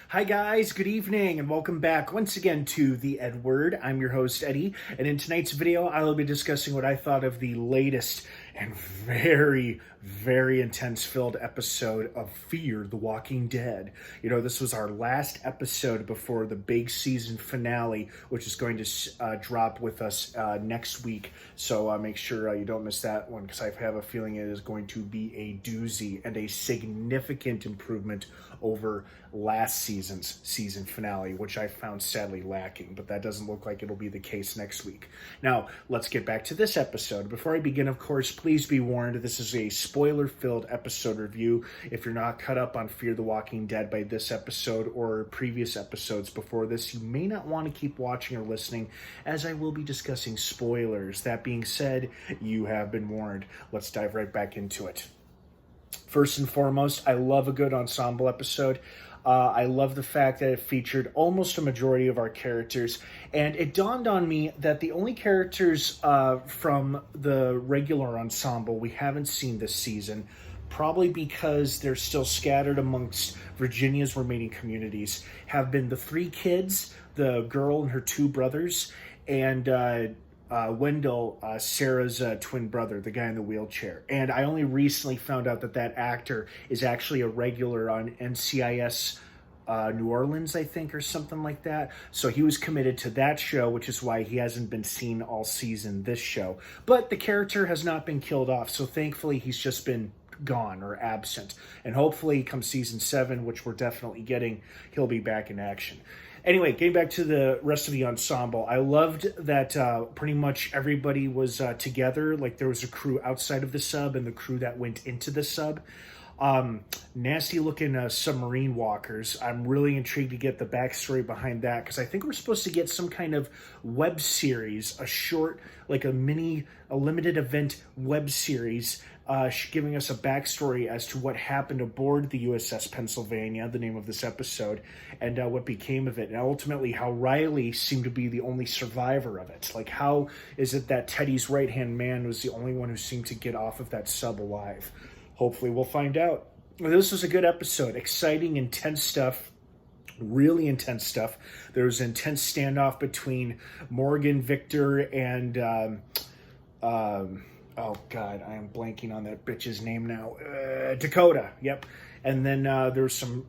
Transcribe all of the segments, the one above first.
Hi guys, good evening and welcome back once again to the EdWord. I'm your host Eddie, and in tonight's video I will be discussing what I thought of the latest and very intense filled episode of Fear the Walking Dead. You know, this was our last episode before the big season finale, which is going to drop with us next week. So make sure you don't miss that one, because I have a feeling it is going to be a doozy and a significant improvement over last season's season finale, which I found sadly lacking, but that doesn't look like it'll be the case next week. Now, let's get back to this episode. Before I begin, of course, please be warned, this is a spoiler-filled episode review. If you're not caught up on Fear the Walking Dead by this episode or previous episodes before this, you may not want to keep watching or listening, as I will be discussing spoilers. That being said, you have been warned. Let's dive right back into it. First and foremost, I love a good ensemble episode. I love the fact that it featured almost a majority of our characters, and it dawned on me that the only characters from the regular ensemble we haven't seen this season, probably because they're still scattered amongst Virginia's remaining communities, have been the three kids, the girl and her two brothers, and Wendell, Sarah's twin brother, the guy in the wheelchair. And I only recently found out that that actor is actually a regular on NCIS New Orleans, I think, or something like that. So he was committed to that show, which is why he hasn't been seen all season this show. But the character has not been killed off, so thankfully he's just been gone or absent. And hopefully come season 7, which we're definitely getting, he'll be back in action. Anyway, getting back to the rest of the ensemble, I loved that pretty much everybody was together. Like, there was a crew outside of the sub and the crew that went into the sub. Nasty looking submarine walkers. I'm really intrigued to get the backstory behind that, because I think we're supposed to get some kind of web series, a short, like a limited event web series, giving us a backstory as to what happened aboard the USS Pennsylvania, the name of this episode, and what became of it, and ultimately how Riley seemed to be the only survivor of it. Like, how is it that Teddy's right-hand man was the only one who seemed to get off of that sub alive? Hopefully we'll find out. This was a good episode. Exciting, intense stuff. Really intense stuff. There was an intense standoff between Morgan, Victor, and oh God, I am blanking on that bitch's name now. Dakota. Yep. And then there was some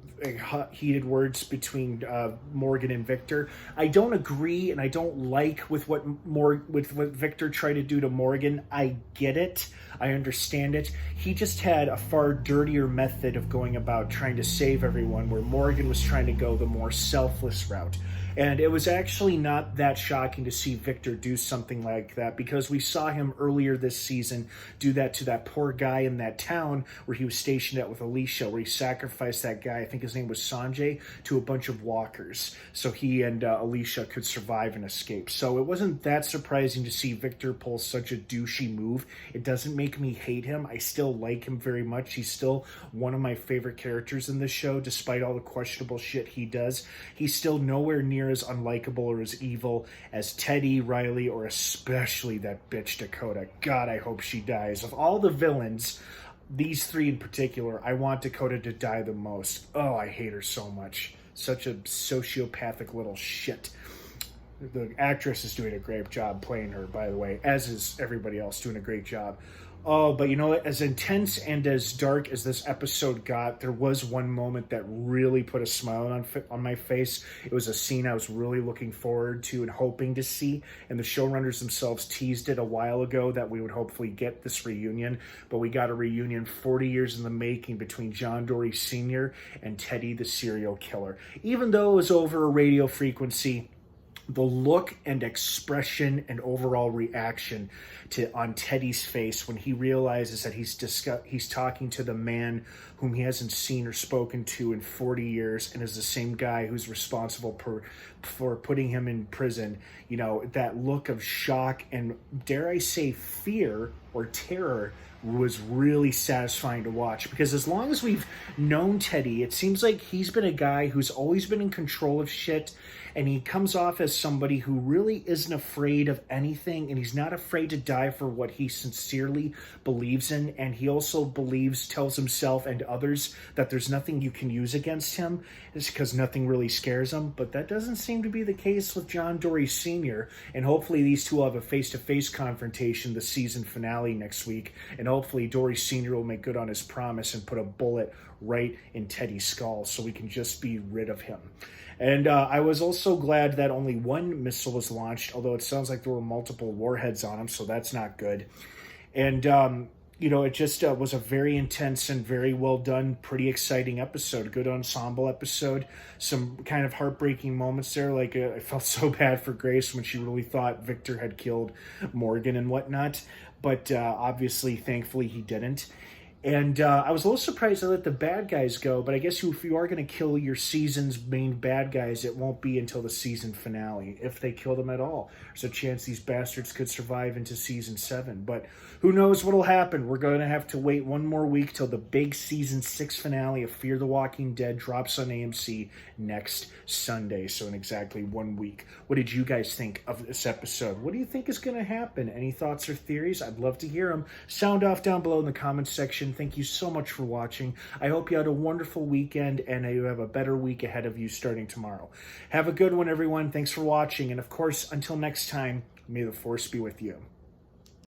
heated words between Morgan and Victor. I don't agree, and I don't like with what Victor tried to do to Morgan. I get it. I understand it. He just had a far dirtier method of going about trying to save everyone, where Morgan was trying to go the more selfless route. And it was actually not that shocking to see Victor do something like that, because we saw him earlier this season do that to that poor guy in that town where he was stationed at with Alicia, where he sacrificed that guy, I think his name was Sanjay, to a bunch of walkers so he and Alicia could survive and escape. So it wasn't that surprising to see Victor pull such a douchey move. It doesn't make me hate him. I still like him very much. He's still one of my favorite characters in this show, despite all the questionable shit he does. He's still nowhere near as unlikable or as evil as Teddy, Riley, or especially that bitch Dakota. God, I hope she dies. Of all the villains, these three in particular, I want Dakota to die the most. Oh, I hate her so much. Such a sociopathic little shit. The actress is doing a great job playing her, by the way, as is everybody else doing a great job. Oh, but you know what? As intense and as dark as this episode got, there was one moment that really put a smile on my face. It was a scene I was really looking forward to and hoping to see, and the showrunners themselves teased it a while ago that we would hopefully get this reunion, but we got a reunion 40 years in the making between John Dory Sr. and Teddy the serial killer. Even though it was over a radio frequency, the look and expression and overall reaction on Teddy's face when he realizes that he's talking to the man whom he hasn't seen or spoken to in 40 years and is the same guy who's responsible for putting him in prison. You know, that look of shock and, dare I say, fear or terror was really satisfying to watch, because as long as we've known Teddy, it seems like he's been a guy who's always been in control of shit, and he comes off as somebody who really isn't afraid of anything, and he's not afraid to die for what he sincerely believes in. And he also tells himself and others that there's nothing you can use against him. It's because nothing really scares him. But that doesn't seem to be the case with John Dory Sr. And hopefully these two will have a face-to-face confrontation, the season finale next week. And hopefully Dory Sr. will make good on his promise and put a bullet right in Teddy's skull so we can just be rid of him. And I was also glad that only one missile was launched, although it sounds like there were multiple warheads on them, so that's not good. And, it just was a very intense and very well done, pretty exciting episode. Good ensemble episode. Some kind of heartbreaking moments there. Like, I felt so bad for Grace when she really thought Victor had killed Morgan and whatnot. But obviously, thankfully, he didn't. And I was a little surprised they let the bad guys go, but I guess if you are going to kill your season's main bad guys, it won't be until the season finale, if they kill them at all. There's a chance these bastards could survive into season 7, but who knows what'll happen. We're going to have to wait one more week till the big season 6 finale of Fear the Walking Dead drops on AMC next Sunday, so in exactly 1 week. What did you guys think of this episode? What do you think is going to happen? Any thoughts or theories? I'd love to hear them. Sound off down below in the comments section. Thank you so much for watching. I hope you had a wonderful weekend and you have a better week ahead of you starting tomorrow. Have a good one, everyone. Thanks for watching. And of course, until next time, may the force be with you.